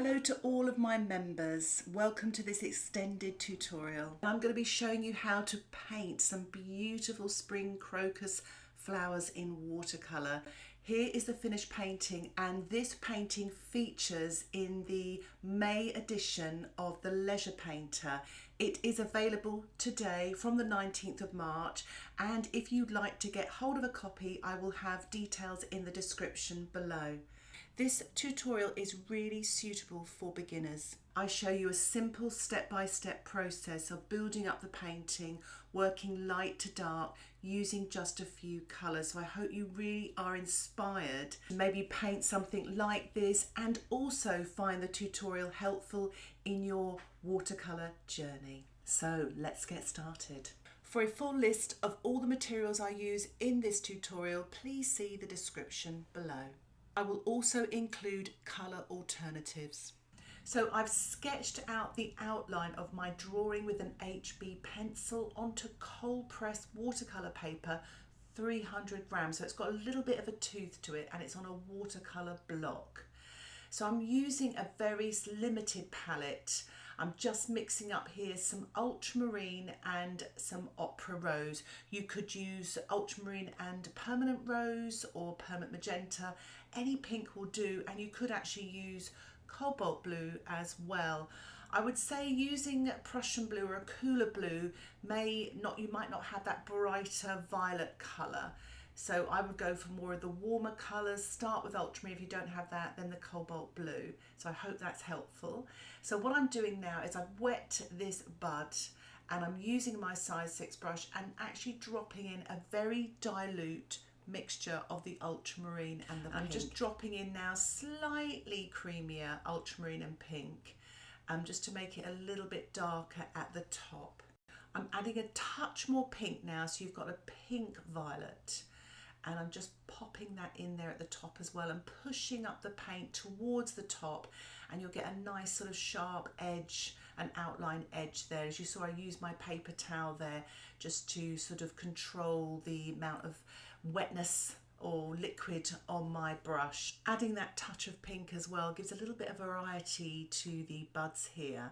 Hello to all of my members. Welcome to this extended tutorial. I'm going to be showing you how to paint some beautiful spring crocus flowers in watercolour. Here is the finished painting, and this painting features in the May edition of the Leisure Painter. It is available today from the 19th of March, and if you'd like to get hold of a copy, I will have details in the description below. This tutorial is really suitable for beginners. I show you a simple step-by-step process of building up the painting, working light to dark, using just a few colours. So I hope you really are inspired to maybe paint something like this and also find the tutorial helpful in your watercolour journey. So let's get started. For a full list of all the materials I use in this tutorial, please see the description below. I will also include colour alternatives. So I've sketched out the outline of my drawing with an HB pencil onto cold pressed watercolour paper, 300 grams. So it's got a little bit of a tooth to it and it's on a watercolour block. So I'm using a very limited palette. I'm just mixing up here some ultramarine and some opera rose. You could use ultramarine and permanent rose or permanent magenta. Any pink will do, and you could actually use cobalt blue as well. I would say using Prussian blue or a cooler blue you might not have that brighter violet colour. So I would go for more of the warmer colours. Start with ultramarine if you don't have that, then the cobalt blue. So I hope that's helpful. So what I'm doing now is I've wet this bud and I'm using my size 6 brush and actually dropping in a very dilute mixture of the ultramarine and the pink. I'm just dropping in now slightly creamier ultramarine and pink, just to make it a little bit darker at the top. I'm adding a touch more pink now, so you've got a pink violet. And I'm just popping that in there at the top as well and pushing up the paint towards the top, and you'll get a nice sort of sharp edge, an outline edge there. As you saw, I used my paper towel there just to sort of control the amount of wetness or liquid on my brush. Adding that touch of pink as well gives a little bit of variety to the buds here.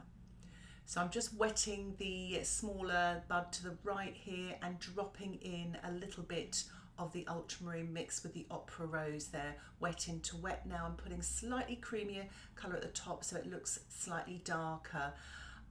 So I'm just wetting the smaller bud to the right here and dropping in a little bit of the ultramarine mixed with the opera rose there, wet into wet. Now I'm putting slightly creamier colour at the top so it looks slightly darker.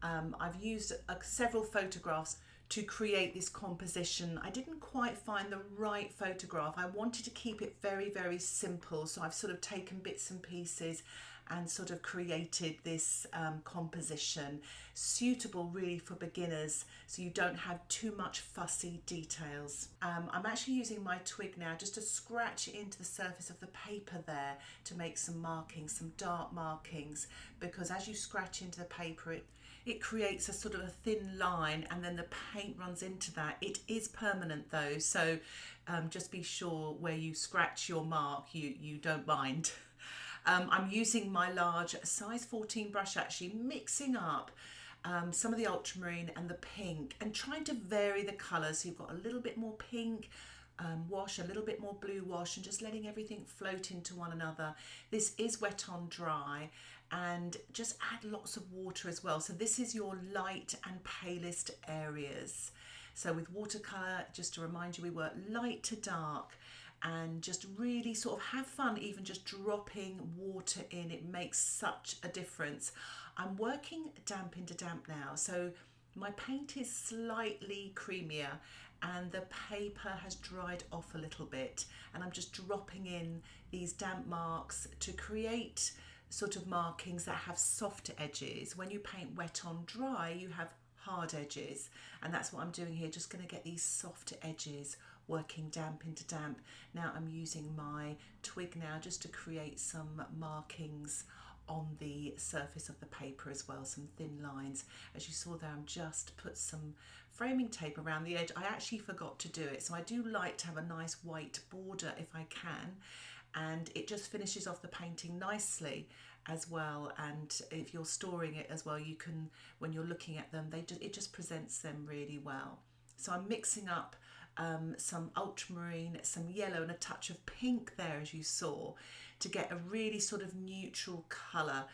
I've used several photographs to create this composition. I didn't quite find the right photograph. I wanted to keep it very, very simple, so I've sort of taken bits and pieces and sort of created this composition suitable really for beginners, so you don't have too much fussy details. I'm actually using my twig now just to scratch into the surface of the paper there to make some markings, some dark markings, because as you scratch into the paper it creates a sort of a thin line and then the paint runs into that. It is permanent though, so just be sure where you scratch your mark you don't mind. I'm using my large size 14 brush, actually mixing up some of the ultramarine and the pink and trying to vary the colours. So you've got a little bit more pink wash, a little bit more blue wash, and just letting everything float into one another. This is wet on dry, and just add lots of water as well. So this is your light and palest areas. So with watercolour, just to remind you, we work light to dark and just really sort of have fun even just dropping water in. It makes such a difference. I'm working damp into damp now, so my paint is slightly creamier and the paper has dried off a little bit, and I'm just dropping in these damp marks to create sort of markings that have softer edges. When you paint wet on dry, you have hard edges, and that's what I'm doing here, just going to get these softer edges, working damp into damp. Now I'm using my twig now just to create some markings on the surface of the paper as well, some thin lines. As you saw there, I'm just put some framing tape around the edge. I actually forgot to do it, so I do like to have a nice white border if I can, and it just finishes off the painting nicely as well. And if you're storing it as well, you can, when you're looking at them, it just presents them really well. So I'm mixing up some ultramarine, some yellow and a touch of pink there, as you saw, to get a really sort of neutral colour.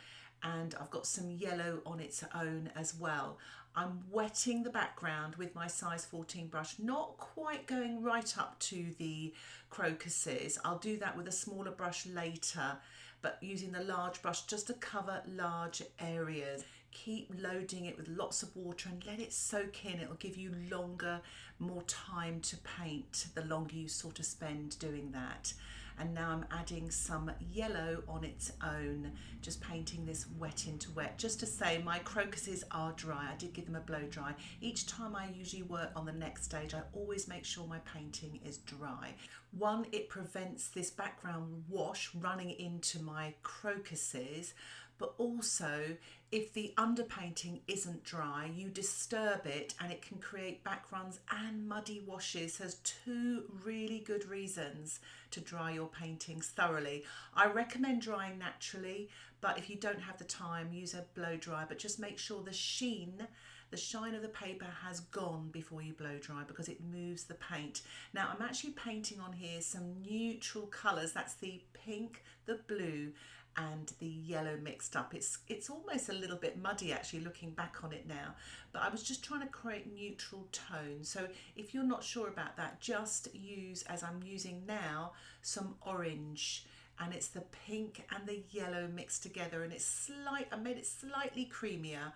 and I've got some yellow on its own as well. I'm wetting the background with my size 14 brush, not quite going right up to the crocuses. I'll do that with a smaller brush later, but using the large brush just to cover large areas. Keep loading it with lots of water and let it soak in. It'll give you longer, more time to paint the longer you sort of spend doing that. And now I'm adding some yellow on its own, just painting this wet into wet. Just to say, my crocuses are dry. I did give them a blow dry. Each time I usually work on the next stage, I always make sure my painting is dry. One, it prevents this background wash running into my crocuses, but also if the underpainting isn't dry, you disturb it and it can create backgrounds and muddy washes. So there's two really good reasons to dry your paintings thoroughly. I recommend drying naturally, but if you don't have the time, use a blow dry, but just make sure the shine of the paper has gone before you blow dry, because it moves the paint. Now I'm actually painting on here some neutral colours. That's the pink, the blue and the yellow mixed up. It's almost a little bit muddy actually looking back on it now, but I was just trying to create neutral tones. So if you're not sure about that, just use, as I'm using now, some orange, and it's the pink and the yellow mixed together, and I made it slightly creamier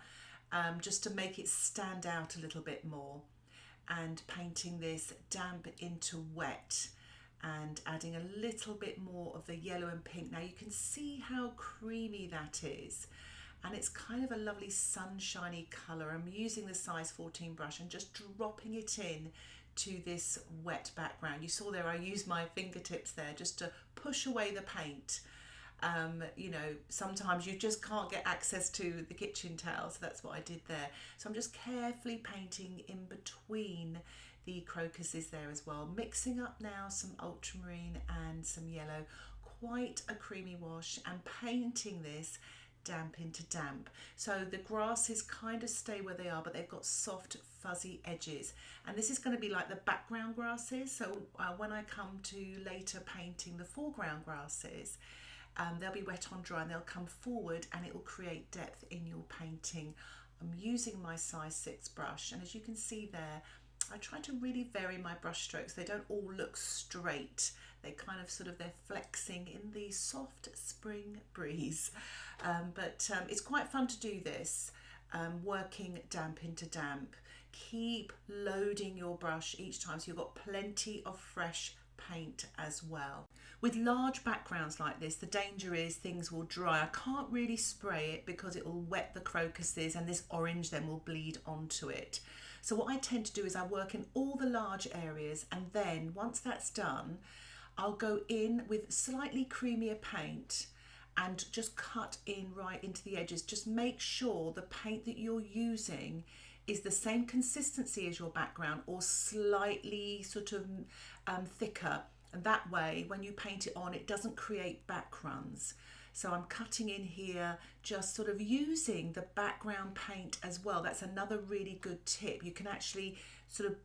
just to make it stand out a little bit more, and painting this damp into wet and adding a little bit more of the yellow and pink. Now you can see how creamy that is, and it's kind of a lovely sunshiny colour. I'm using the size 14 brush and just dropping it in to this wet background. You saw there I used my fingertips there just to push away the paint. You know, sometimes you just can't get access to the kitchen towel, so that's what I did there. So I'm just carefully painting in between the crocuses there as well, mixing up now some ultramarine and some yellow, quite a creamy wash, and painting this damp into damp. So the grasses kind of stay where they are, but they've got soft fuzzy edges, and this is going to be like the background grasses. So when I come to later painting the foreground grasses, they'll be wet on dry and they'll come forward and it will create depth in your painting. I'm using my size 6 brush, and as you can see there, I try to really vary my brush strokes. They don't all look straight. They kind of they're flexing in the soft spring breeze. But it's quite fun to do this, working damp into damp. Keep loading your brush each time so you've got plenty of fresh paint as well. With large backgrounds like this, the danger is things will dry. I can't really spray it because it will wet the crocuses, and this orange then will bleed onto it. So what I tend to do is I work in all the large areas, and then once that's done, I'll go in with slightly creamier paint and just cut in right into the edges. Just make sure the paint that you're using is the same consistency as your background or slightly thicker. And that way, when you paint it on, it doesn't create back runs. So I'm cutting in here, just using the background paint as well. That's another really good tip. You can actually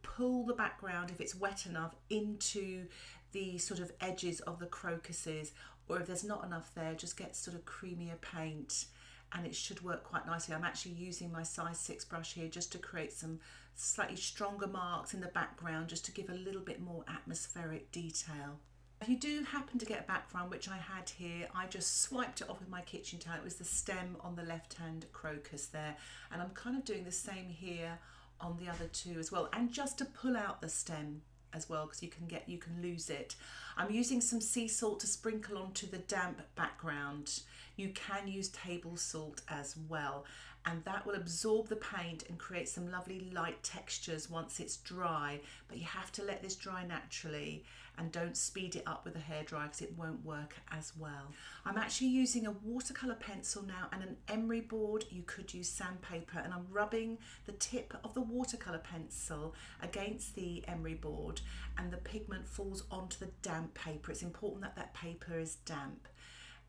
pull the background, if it's wet enough, into the edges of the crocuses, or if there's not enough there, just get creamier paint and it should work quite nicely. I'm actually using my size 6 brush here just to create some slightly stronger marks in the background, just to give a little bit more atmospheric detail. If you do happen to get a background, which I had here, I just swiped it off with my kitchen towel. It was the stem on the left-hand crocus there, and I'm kind of doing the same here on the other two as well, and just to pull out the stem as well, because you can lose it. I'm using some sea salt to sprinkle onto the damp background. You can use table salt as well, and that will absorb the paint and create some lovely light textures once it's dry. But you have to let this dry naturally, and don't speed it up with a hairdryer because it won't work as well. I'm actually using a watercolour pencil now and an Emery board. You could use sandpaper, and I'm rubbing the tip of the watercolour pencil against the Emery board, and the pigment falls onto the damp paper. It's important that that paper is damp,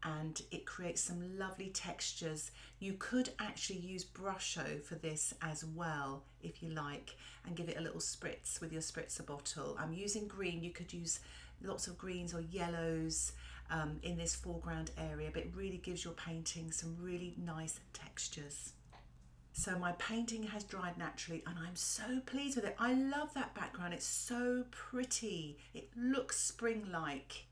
and it creates some lovely textures. You could actually use Brusho for this as well if you like, and give it a little spritz with your spritzer bottle. I'm using green. You could use lots of greens or yellows, in this foreground area, but it really gives your painting some really nice textures. So my painting has dried naturally and I'm so pleased with it. I love that background, it's so pretty. It looks spring-like.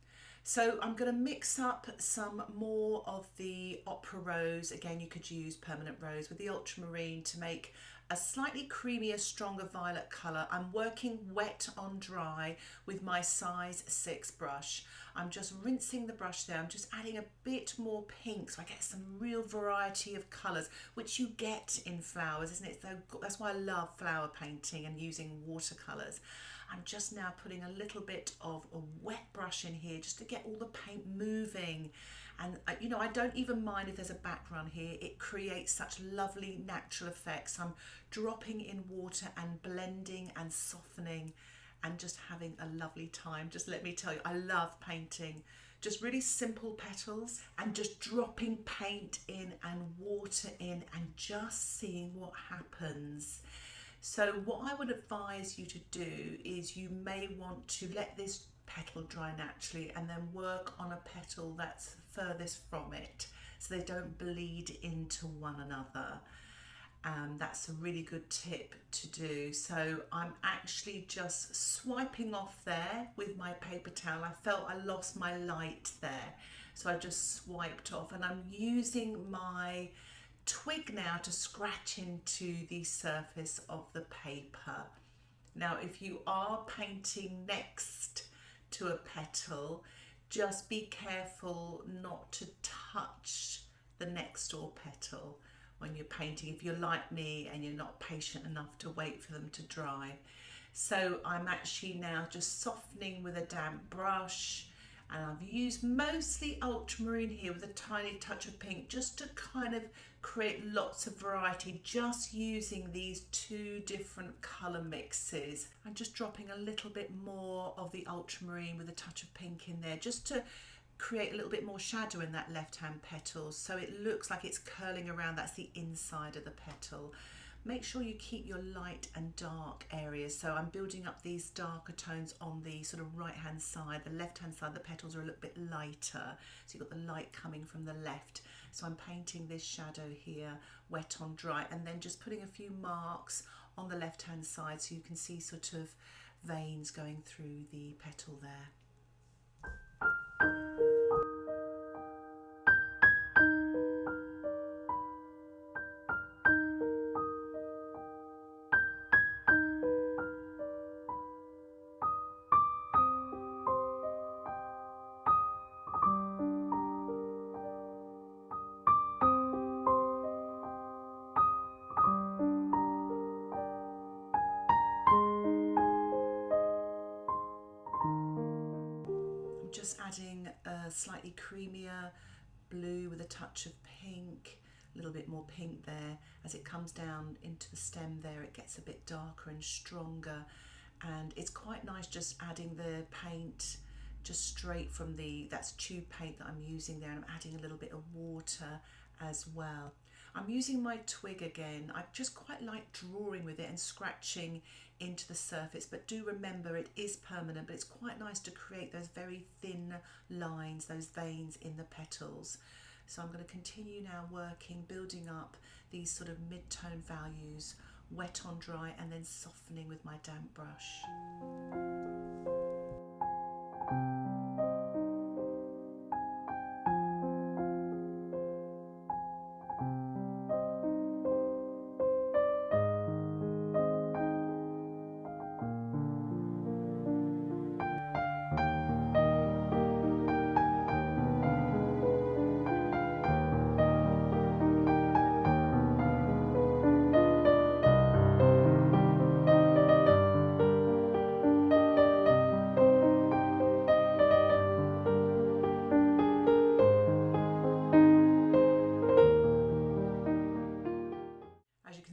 So I'm going to mix up some more of the Opera Rose. Again, you could use Permanent Rose with the Ultramarine to make a slightly creamier, stronger violet colour. I'm working wet on dry with my size 6 brush. I'm just rinsing the brush there. I'm just adding a bit more pink so I get some real variety of colours, which you get in flowers, isn't it? That's why I love flower painting and using watercolours. I'm just now putting a little bit of a wet brush in here just to get all the paint moving. And you know, I don't even mind if there's a background here. It creates such lovely natural effects. I'm dropping in water and blending and softening and just having a lovely time. Just let me tell you, I love painting just really simple petals and just dropping paint in and water in and just seeing what happens. So what I would advise you to do is you may want to let this petal dry naturally and then work on a petal that's furthest from it so they don't bleed into one another. That's a really good tip to do. So I'm actually just swiping off there with my paper towel. I felt I lost my light there, so I just swiped off, and I'm using my Twig now to scratch into the surface of the paper. Now if you are painting next to a petal, just be careful not to touch the next door petal when you're painting, if you're like me and you're not patient enough to wait for them to dry. So I'm actually now just softening with a damp brush, and I've used mostly ultramarine here with a tiny touch of pink just to kind of create lots of variety, just using these two different colour mixes. I'm just dropping a little bit more of the ultramarine with a touch of pink in there just to create a little bit more shadow in that left hand petal so it looks like it's curling around. That's the inside of the petal. Make sure you keep your light and dark areas. So I'm building up these darker tones on the sort of right hand side. The left hand side, the petals are a little bit lighter, so you've got the light coming from the left. So I'm painting this shadow here wet on dry, and then just putting a few marks on the left hand side so you can see sort of veins going through the petal there. Just adding a slightly creamier blue with a touch of pink, a little bit more pink there. As it comes down into the stem there, it gets a bit darker and stronger, and it's quite nice just adding the paint just straight from that's tube paint that I'm using there, and I'm adding a little bit of water as well. I'm using my Twig again. I just quite like drawing with it and scratching into the surface, but do remember it is permanent, but it's quite nice to create those very thin lines, those veins in the petals. So I'm going to continue now working, building up these sort of mid-tone values, wet on dry, and then softening with my damp brush.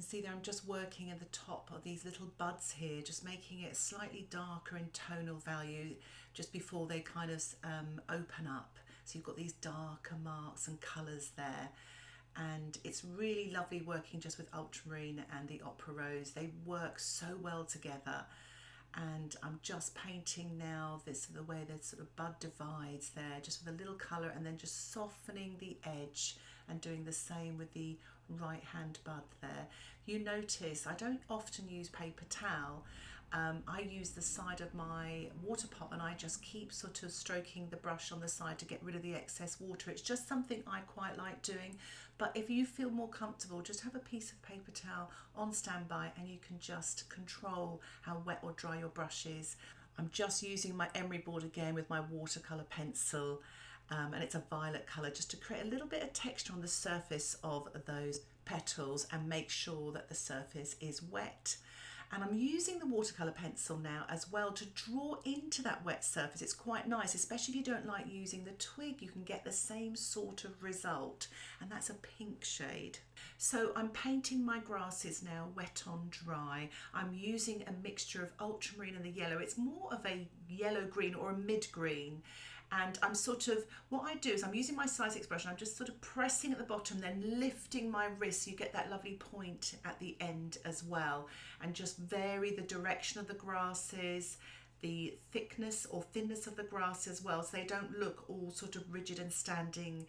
See there, I'm just working at the top of these little buds here, just making it slightly darker in tonal value just before they kind of open up. So you've got these darker marks and colours there, and it's really lovely working just with ultramarine and the Opera Rose. They work so well together, and I'm just painting now the way the sort of bud divides there, just with a little colour, and then just softening the edge and doing the same with the right hand bud there. You notice I don't often use paper towel. I use the side of my water pot, and I just keep sort of stroking the brush on the side to get rid of the excess water. It's just something I quite like doing, but if you feel more comfortable, just have a piece of paper towel on standby and you can just control how wet or dry your brush is. I'm just using my Emery Board again with my watercolour pencil, and it's a violet colour, just to create a little bit of texture on the surface of those petals and make sure that the surface is wet. And I'm using the watercolour pencil now as well to draw into that wet surface. It's quite nice, especially if you don't like using the twig, you can get the same sort of result, and that's a pink shade. So I'm painting my grasses now wet on dry. I'm using a mixture of ultramarine and the yellow. It's more of a yellow green or a mid green. And I'm sort of, what I do is I'm using my size 6 brush and I'm just sort of pressing at the bottom, then lifting my wrist. You get that lovely point at the end as well. And just vary the direction of the grasses, the thickness or thinness of the grass as well, so they don't look all sort of rigid and standing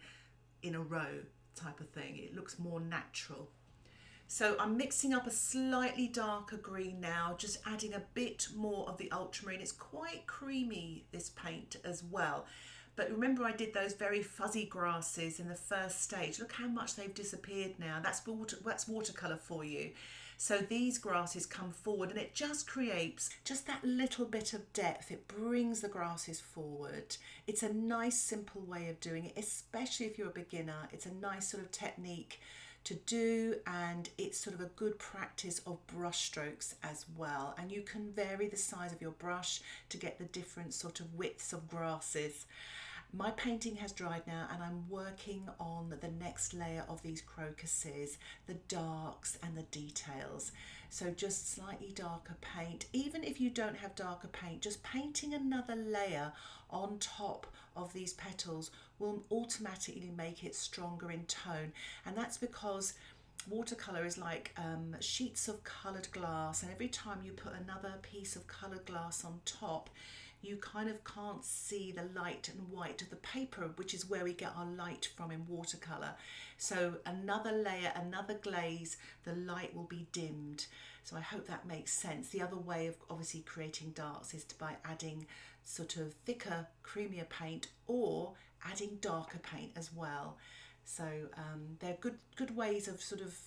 in a row type of thing. It looks more natural. So I'm mixing up a slightly darker green now, just adding a bit more of the ultramarine. It's quite creamy, this paint as well. But remember, I did those very fuzzy grasses in the first stage. Look how much they've disappeared now. That's watercolour for you. So these grasses come forward and it just creates just that little bit of depth. It brings the grasses forward. It's a nice, simple way of doing it, especially if you're a beginner. It's a nice sort of technique to do, and it's sort of a good practice of brush strokes as well. And you can vary the size of your brush to get the different sort of widths of grasses. My painting has dried now and I'm working on the next layer of these crocuses, the darks and the details. So just slightly darker paint. Even if you don't have darker paint, just painting another layer on top of these petals will automatically make it stronger in tone. And that's because watercolour is like sheets of coloured glass, and every time you put another piece of coloured glass on top, you kind of can't see the light and white of the paper, which is where we get our light from in watercolour. So another layer, another glaze, the light will be dimmed. So I hope that makes sense. The other way of obviously creating darks is by adding sort of thicker, creamier paint, or adding darker paint as well. So they're good ways of sort of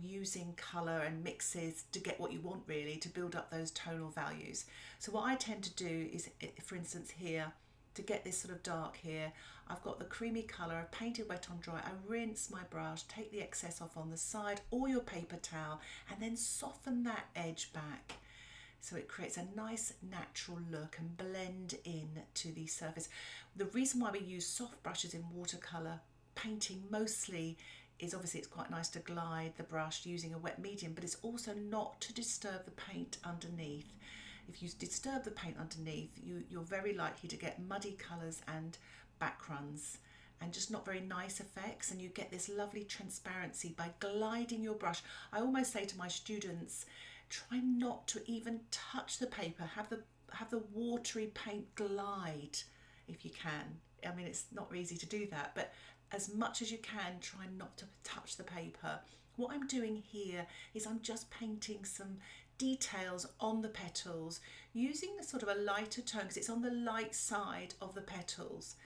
using colour and mixes to get what you want, really, to build up those tonal values. So what I tend to do is, for instance here, to get this sort of dark here, I've got the creamy colour, I've painted wet on dry, I rinse my brush, take the excess off on the side or your paper towel, and then soften that edge back. So it creates a nice natural look and blend in to the surface. The reason why we use soft brushes in watercolour painting mostly is obviously it's quite nice to glide the brush using a wet medium, but it's also not to disturb the paint underneath. If you disturb the paint underneath, you're very likely to get muddy colours and backgrounds and just not very nice effects, and you get this lovely transparency by gliding your brush. I almost say to my students, try not to even touch the paper, have the watery paint glide if you can. I mean, it's not easy to do that, but as much as you can, try not to touch the paper. What I'm doing here is I'm just painting some details on the petals using a sort of a lighter tone, because it's on the light side of the petals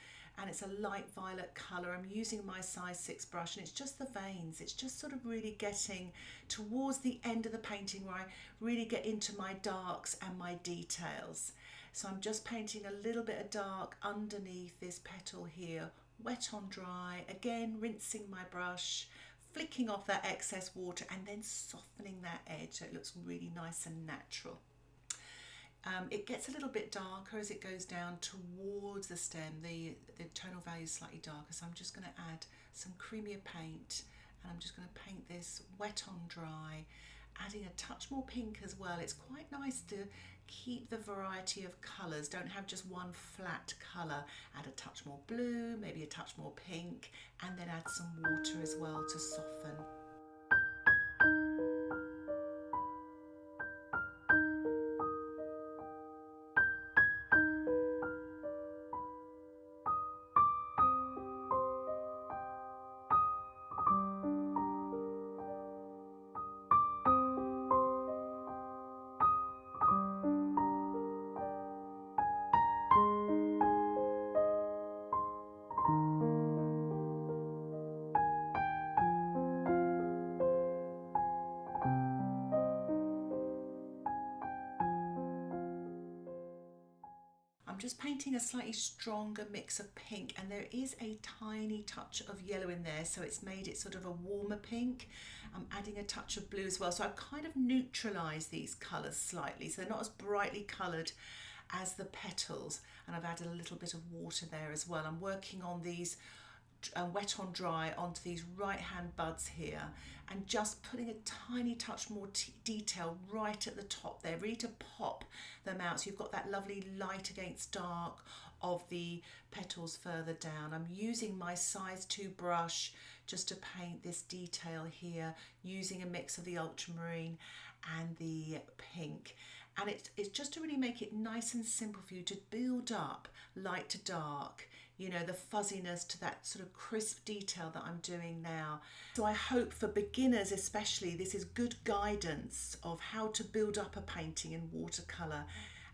and it's a light violet colour. I'm using my size 6 brush and it's just the veins. It's just sort of really getting towards the end of the painting where I really get into my darks and my details. So I'm just painting a little bit of dark underneath this petal here, wet on dry, again rinsing my brush, flicking off that excess water and then softening that edge so it looks really nice and natural. It gets a little bit darker as it goes down towards the stem. The tonal value is slightly darker, so I'm just going to add some creamier paint and I'm just going to paint this wet on dry, adding a touch more pink as well. It's quite nice to keep the variety of colours. Don't have just one flat colour. Add a touch more blue, maybe a touch more pink, and then add some water as well to soften. just painting a slightly stronger mix of pink, and there is a tiny touch of yellow in there, so it's made it sort of a warmer pink. I'm adding a touch of blue as well, so I've kind of neutralised these colours slightly, so they're not as brightly coloured as the petals, and I've added a little bit of water there as well. I'm working on these wet on dry onto these right hand buds here, and just putting a tiny touch more detail right at the top there, really to pop them out, so you've got that lovely light against dark of the petals further down. I'm using my size 2 brush just to paint this detail here, using a mix of the ultramarine and the pink, and it's just to really make it nice and simple for you to build up light to dark, you know, the fuzziness to that sort of crisp detail that I'm doing now. So I hope for beginners especially, this is good guidance of how to build up a painting in watercolour,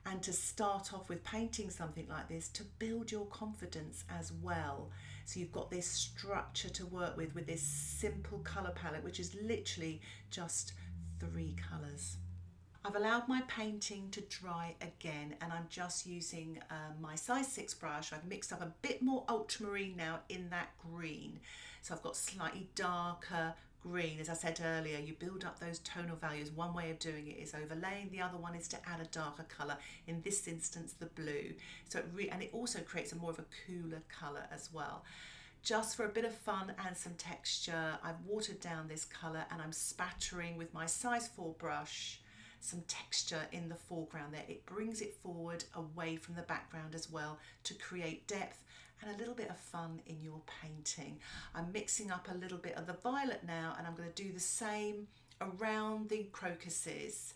and to start off with painting something like this to build your confidence as well. So you've got this structure to work with this simple colour palette, which is literally just 3 colours. I've allowed my painting to dry again, and I'm just using my size 6 brush. I've mixed up a bit more ultramarine now in that green. So I've got slightly darker green. As I said earlier, you build up those tonal values. One way of doing it is overlaying, the other one is to add a darker colour, in this instance the blue. So and it also creates a more of a cooler colour as well. Just for a bit of fun and some texture, I've watered down this colour, and I'm spattering with my size 4 brush some texture in the foreground there. It brings it forward away from the background as well to create depth and a little bit of fun in your painting. I'm mixing up a little bit of the violet now, and I'm going to do the same around the crocuses,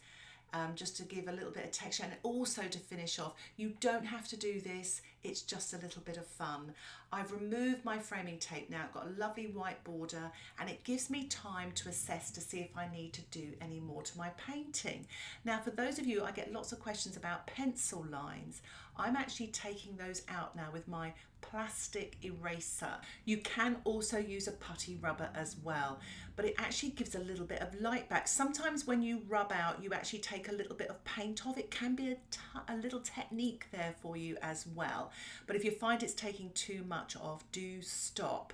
just to give a little bit of texture, and also to finish off. You don't have to do this, it's just a little bit of fun. I've removed my framing tape now, got a lovely white border, and it gives me time to assess to see if I need to do any more to my painting. Now, for those of you, I get lots of questions about pencil lines. I'm actually taking those out now with my plastic eraser. You can also use a putty rubber as well, but it actually gives a little bit of light back. Sometimes when you rub out, you actually take a little bit of paint off. It can be a little technique there for you as well. But if you find it's taking too much off, do stop.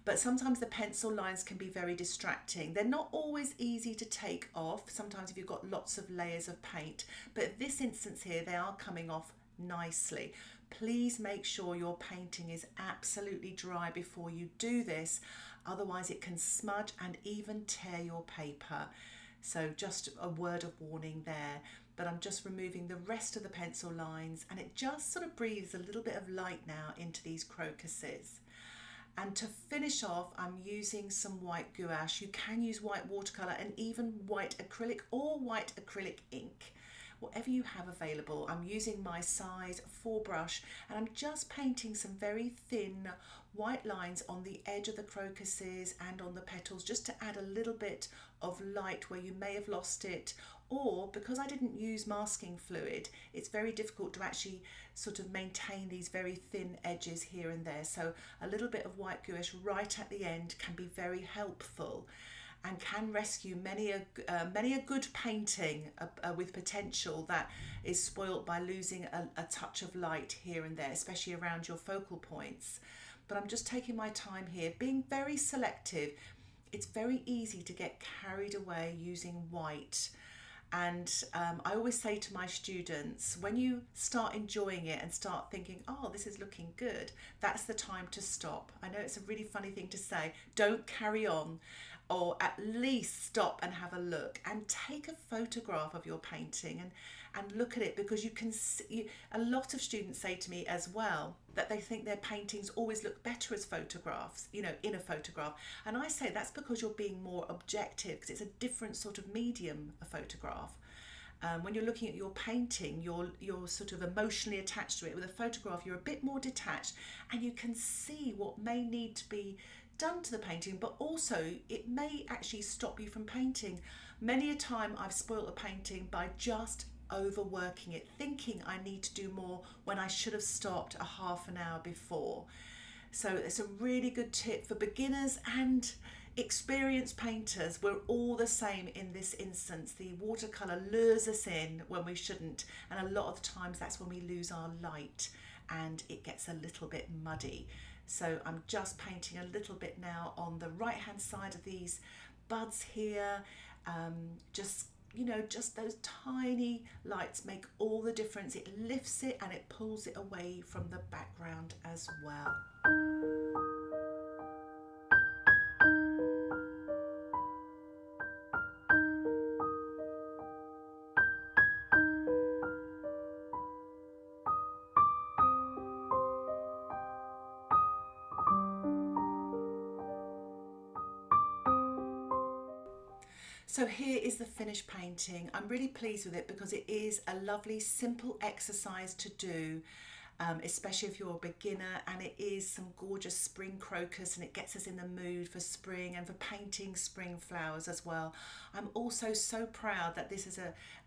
But sometimes the pencil lines can be very distracting. They're not always easy to take off, sometimes if you've got lots of layers of paint, but in this instance here, they are coming off nicely. Please make sure your painting is absolutely dry before you do this, otherwise it can smudge and even tear your paper. So just a word of warning there. But I'm just removing the rest of the pencil lines, and it just sort of breathes a little bit of light now into these crocuses. And to finish off, I'm using some white gouache. You can use white watercolour and even white acrylic or white acrylic ink, whatever you have available. I'm using my size 4 brush, and I'm just painting some very thin white lines on the edge of the crocuses and on the petals, just to add a little bit of light where you may have lost it, or because I didn't use masking fluid, it's very difficult to actually sort of maintain these very thin edges here and there. So a little bit of white gouache right at the end can be very helpful and can rescue many a good painting with potential that is spoilt by losing a touch of light here and there, especially around your focal points. But I'm just taking my time here, being very selective. It's very easy to get carried away using white. And I always say to my students, when you start enjoying it and start thinking, oh, this is looking good, that's the time to stop. I know it's a really funny thing to say, don't carry on, or at least stop and have a look and take a photograph of your painting and look at it, because you can see, a lot of students say to me as well that they think their paintings always look better as photographs, you know, in a photograph. And I say that's because you're being more objective, because it's a different sort of medium, a photograph. When you're looking at your painting, you're sort of emotionally attached to it. With a photograph, you're a bit more detached, and you can see what may need to be done to the painting, but also it may actually stop you from painting. Many a time I've spoilt a painting by just overworking it, thinking I need to do more when I should have stopped a half an hour before. So it's a really good tip for beginners and experienced painters. We're all the same in this instance. The watercolour lures us in when we shouldn't, and a lot of the times that's when we lose our light. and it gets a little bit muddy. So I'm just painting a little bit now on the right hand side of these buds here. Just, you know, just those tiny lights make all the difference. It lifts it and it pulls it away from the background as well. So here is the finished painting. I'm really pleased with it because it is a lovely, simple exercise to do, especially if you're a beginner, and it is some gorgeous spring crocus, and it gets us in the mood for spring and for painting spring flowers as well. I'm also so proud that this is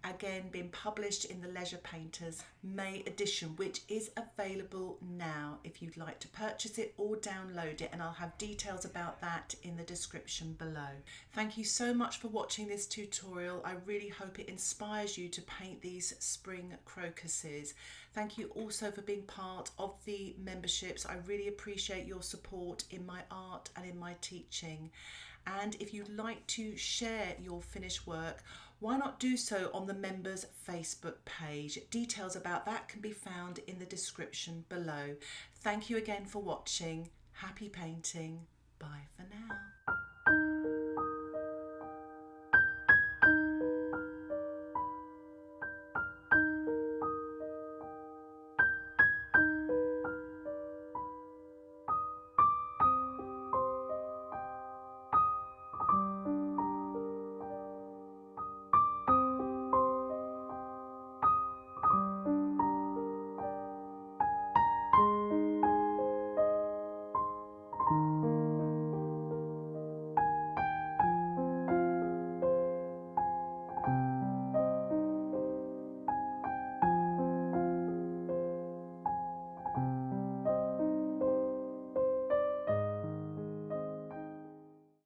again been published in the Leisure Painters May edition, which is available now if you'd like to purchase it or download it, and I'll have details about that in the description below. Thank you so much for watching this tutorial. I really hope it inspires you to paint these spring crocuses. Thank you also for being part of the memberships. I really appreciate your support in my art and in my teaching. And if you'd like to share your finished work, why not do so on the members Facebook page? Details about that can be found in the description below. Thank you again for watching. Happy painting. Bye for now.